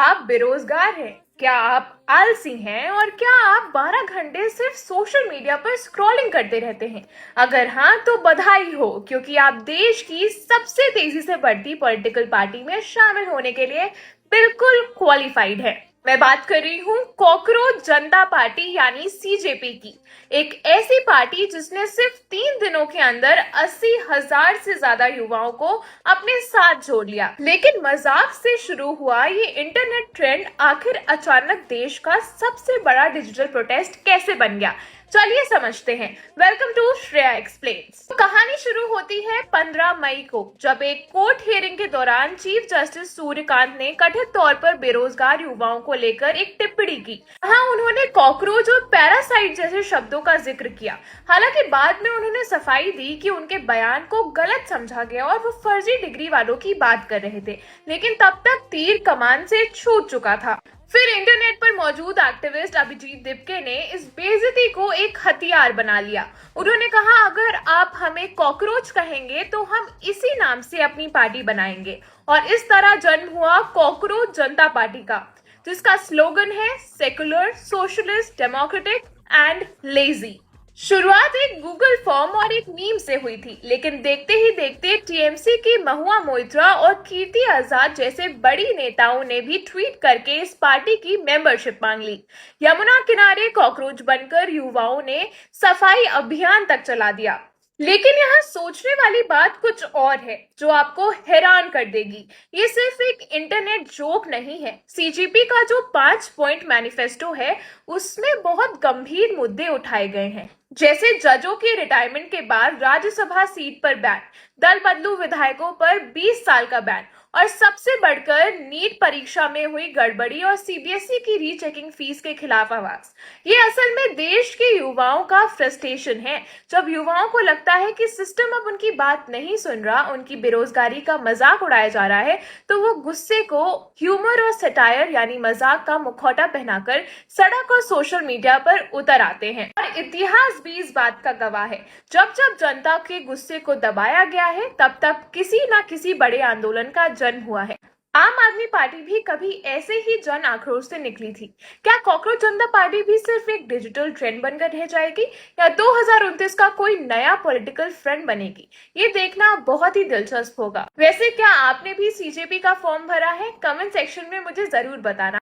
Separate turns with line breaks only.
आप बेरोजगार हैं? क्या आप आलसी हैं? और क्या आप 12 घंटे सिर्फ सोशल मीडिया पर स्क्रॉलिंग करते रहते हैं? अगर हाँ, तो बधाई हो, क्योंकि आप देश की सबसे तेजी से बढ़ती पॉलिटिकल पार्टी में शामिल होने के लिए बिल्कुल क्वालिफाइड है। मैं बात कर रही हूँ कॉकरोच जनता पार्टी यानी सीजेपी की। एक ऐसी पार्टी जिसने सिर्फ 3 दिनों के अंदर 80,000 से ज्यादा युवाओं को अपने साथ जोड़ लिया। लेकिन मजाक से शुरू हुआ ये इंटरनेट ट्रेंड आखिर अचानक देश का सबसे बड़ा डिजिटल प्रोटेस्ट कैसे बन गया, चलिए समझते हैं। Welcome to Shreya explains. कहानी शुरू होती है 15 मई को, जब एक कोर्ट हियरिंग के दौरान चीफ जस्टिस सूर्यकांत ने कथित तौर पर बेरोजगार युवाओं को लेकर एक टिप्पणी की। हाँ, उन्होंने कॉकरोच और पैरासाइट जैसे शब्दों का जिक्र किया। हालांकि बाद में उन्होंने सफाई दी कि उनके बयान को गलत समझा गया और वो फर्जी डिग्री वालों की बात कर रहे थे, लेकिन तब तक तीर कमान से छूट चुका था। फिर इंटरनेट पर मौजूद एक्टिविस्ट अभिजीत दिपके ने इस बेइज्जती को एक हथियार बना लिया। उन्होंने कहा, अगर आप हमें कॉकरोच कहेंगे तो हम इसी नाम से अपनी पार्टी बनाएंगे। और इस तरह जन्म हुआ कॉकरोच जनता पार्टी का, जिसका स्लोगन है secular, socialist, democratic and lazy. शुरुआत एक गूगल फॉर्म और एक मीम से हुई थी, लेकिन देखते ही देखते टीएमसी की महुआ मोइत्रा और कीर्ति आजाद जैसे बड़ी नेताओं ने भी ट्वीट करके इस पार्टी की मेंबरशिप मांग ली। यमुना किनारे कॉकरोच बनकर युवाओं ने सफाई अभियान तक चला दिया। लेकिन यहाँ सोचने वाली बात कुछ और है, जो आपको हैरान कर देगी। ये सिर्फ एक इंटरनेट जोक नहीं है। सीजीपी का जो 5 पॉइंट मैनिफेस्टो है, उसमें बहुत गंभीर मुद्दे उठाए गए हैं, जैसे जजों की रिटायरमेंट के बाद राज्यसभा सीट पर बैन, दल बदलू विधायकों पर 20 साल का बैन, और सबसे बढ़कर नीट परीक्षा में हुई गड़बड़ी और सीबीएसई की रीचेकिंग फीस के खिलाफ आवाज। ये असल में देश के युवाओं का फ्रस्ट्रेशन है। जब युवाओं को लगता है कि सिस्टम अब उनकी बात नहीं सुन रहा, उनकी बेरोजगारी का मजाक उड़ाया जा रहा है, तो वो गुस्से को ह्यूमर और सटायर यानी मजाक का मुखौटा पहनाकर सड़क और सोशल मीडिया पर उतर आते हैं। और इतिहास भी इस बात का गवाह है। जब जब जनता के गुस्से को दबाया गया है, तब तब किसी न किसी बड़े आंदोलन का जन्म हुआ है। आम आदमी पार्टी भी कभी ऐसे ही जन आक्रोश से निकली थी। क्या कॉकरोच जनता पार्टी भी सिर्फ एक डिजिटल ट्रेंड बनकर रह जाएगी, या 2029 का कोई नया पॉलिटिकल फ्रंट बनेगी? ये देखना बहुत ही दिलचस्प होगा। वैसे क्या आपने भी सीजेपी का फॉर्म भरा है? कमेंट सेक्शन में मुझे जरूर बताना।